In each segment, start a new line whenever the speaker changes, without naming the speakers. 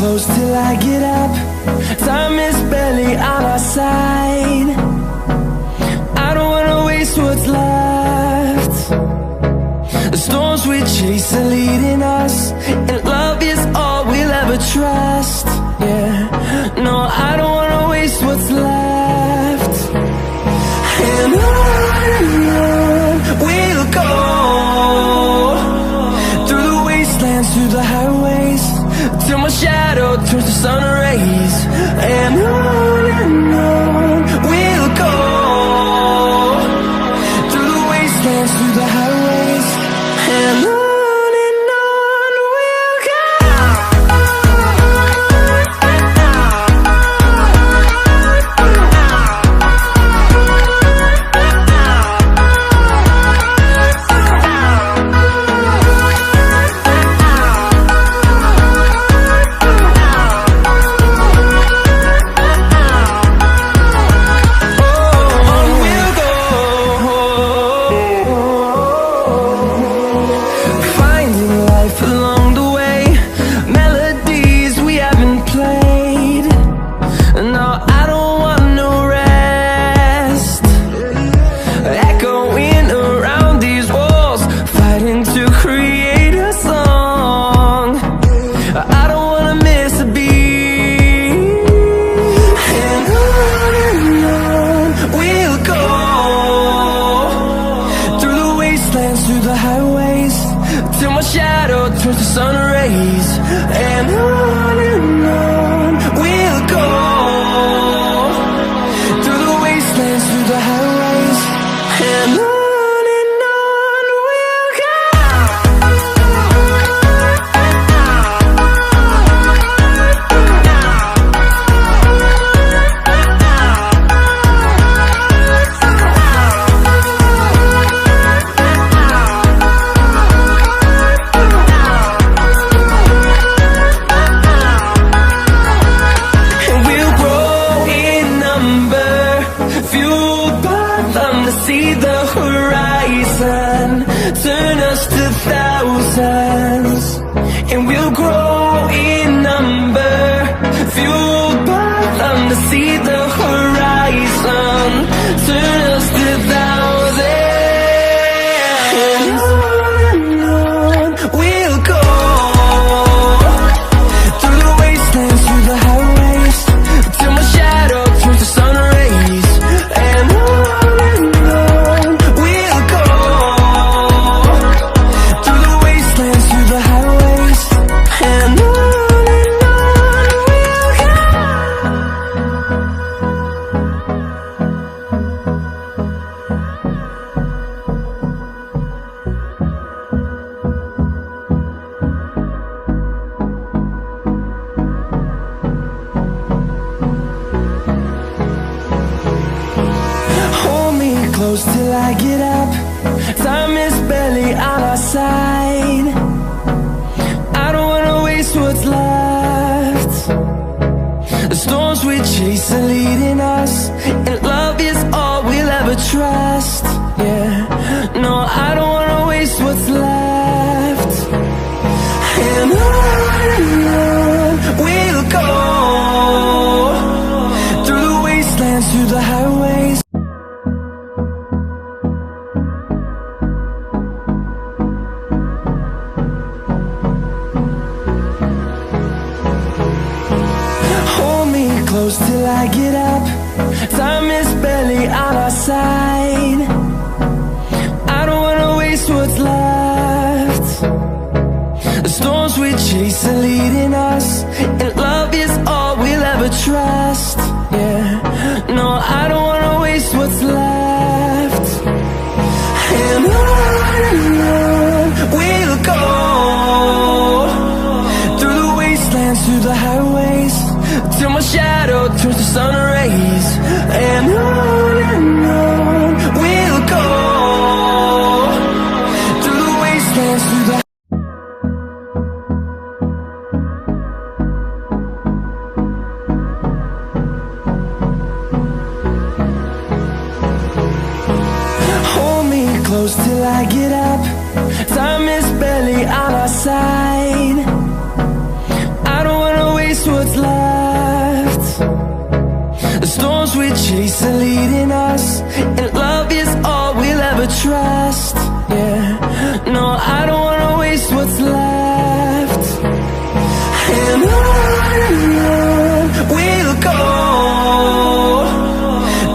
Close till I get up. Time is barely on our side. I don't wanna waste what's left. The storms we chase are leading us, and love is all we'll ever trust. Yeah, no, I don't wanna waste what's left. And on we'll go, through the wastelands, through the highways, till my shadow turns to sun rays. And on we'll go, through the wastelands, through the highways, and on we'll go. Through the highways, till my shadow turns to sun rays. And on we'll go, through the wastelands, through the highways, and on we'll go. See the horizon, turn us to thousands, and we'll grow in number, fueled by them to see the horizon, turn us to thousands. And on we'll go, through the wastelands, through the highways, till my shadow turns to sun rays. And close till I get up. Time is barely on our side. I don't wanna waste what's left. The storms we chase are leading us, and love is all we'll ever trust. Yeah, no, I don't wanna waste what's left. And on we'll go, through the wastelands, through the highways. Close till I get up. Time is barely on our side. I don't wanna waste what's left. The storms we chase are leading us, and love is all we'll ever trust. Yeah, no, I don't wanna waste what's left. And on we'll go, through the wastelands, through the highways, till my shadow turns to sun rays. And on we'll go, through the wastelands, through the close till I get up. Time is barely on our side. I don't wanna waste what's left. The storms we chase are leading us, and love is all we'll ever trust. Yeah, no, I don't wanna waste what's left. And on we'll go,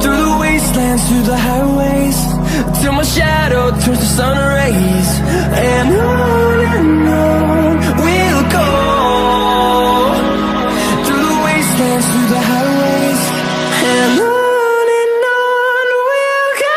through the wastelands, through the highways, till my shadow turns to sun rays. And on we'll go, through the wastelands, through the highways, and on we'll go.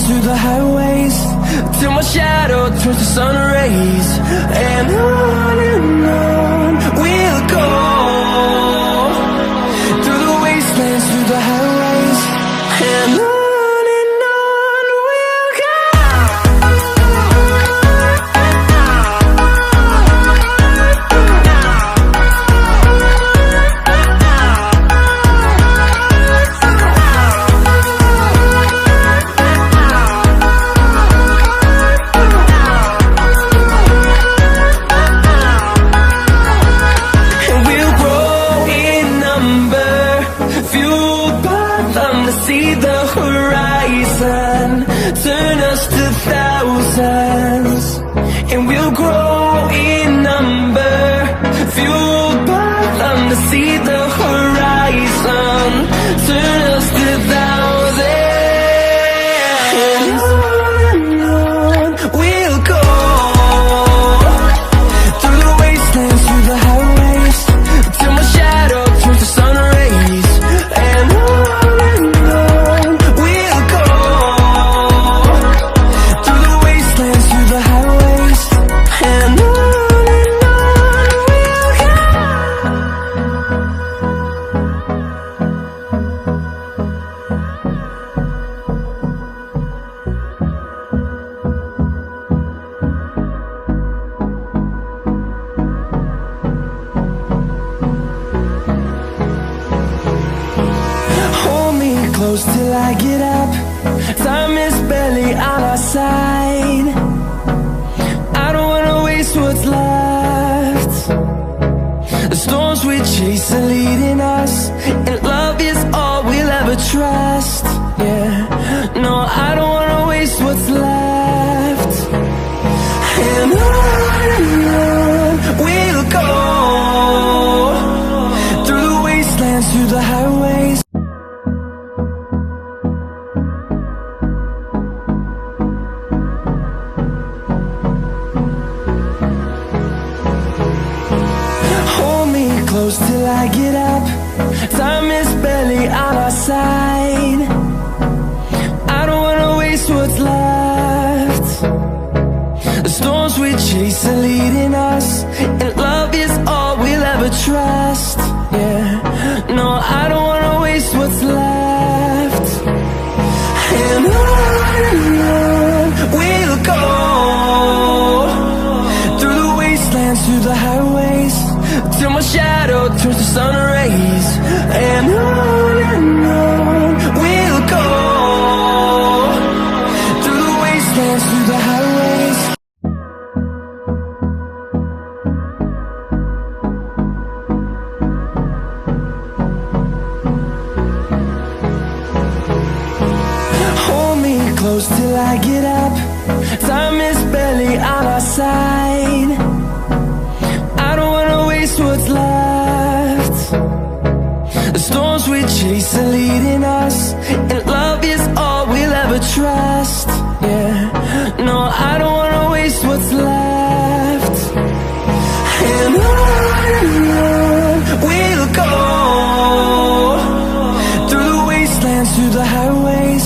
Through the highways, till my shadow turns to sun rays. And on we'll go, through the wastelands, through the highways, and on we'll go. See the horizon, turn us to thousands, and we'll grow in number, fueled by them to see the horizon, turn us to thousands, and on we'll go, through the wastelands, through the highways, till my shadow turns to sun rays. And close till I get up. Time is barely on our side. I don't wanna waste what's left. The storms we chase are leading us, and love is all we'll ever trust. Yeah, no, I don't wanna waste what's left. And on we'll go, through the wastelands, through the highways. Close till I get up. Time is barely on our side. I don't wanna waste what's left. The storms we chase are leading us, and love is all we'll ever trust. Yeah, no, I don't wanna waste what's left. And on we'll go, through the wastelands, through the highways, till my shadow turns to sun rays. And on we'll go, through the wastelands, through the highways. Hold me close till I get up. Time is barely on our side. I what's left. The storms we chase are leading us, and love is all we'll ever trust. Yeah, no, I don't wanna waste what's left. And on we'll go, through the wastelands, through the highways,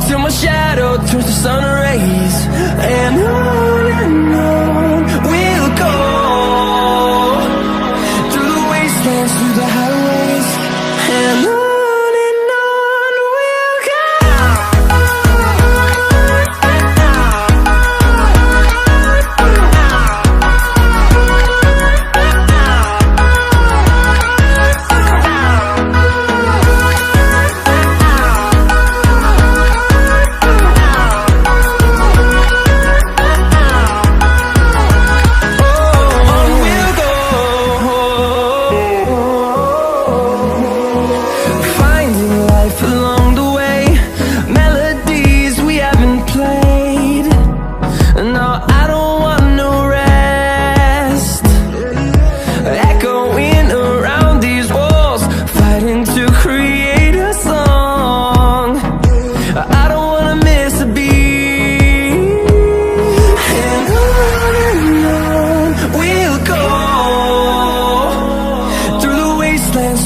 till my shadow turns to sun rays. And on we'll go, through the wastelands, through the highways, and on we'll go.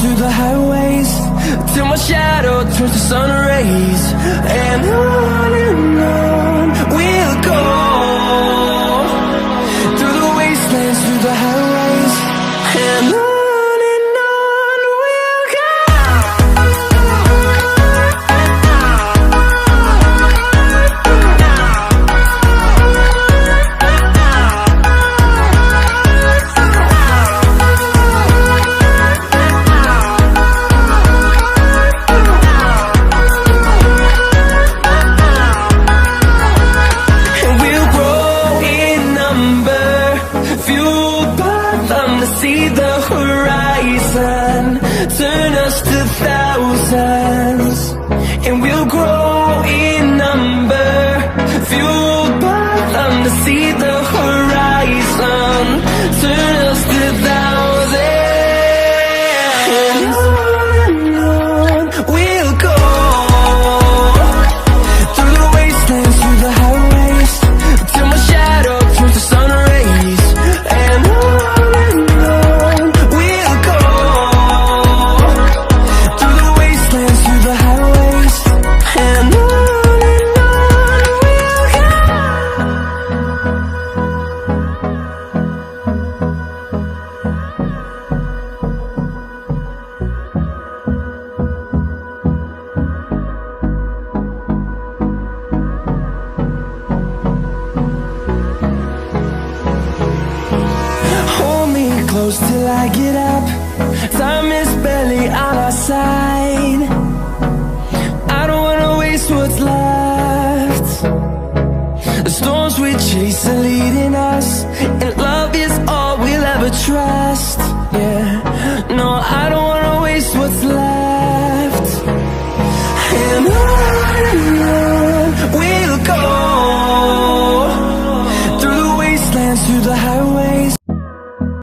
Through the highways, till my shadow turns to sun rays. And on we'll go, through the wastelands, through the highways, and on we'll go. See the horizon turn us to thousands, and we'll grow in number, fueled by them to see the horizon turn us to thousands. And on we'll go, through the wastelands, through the highways, till my shadow turns to sun rays. And till I get up.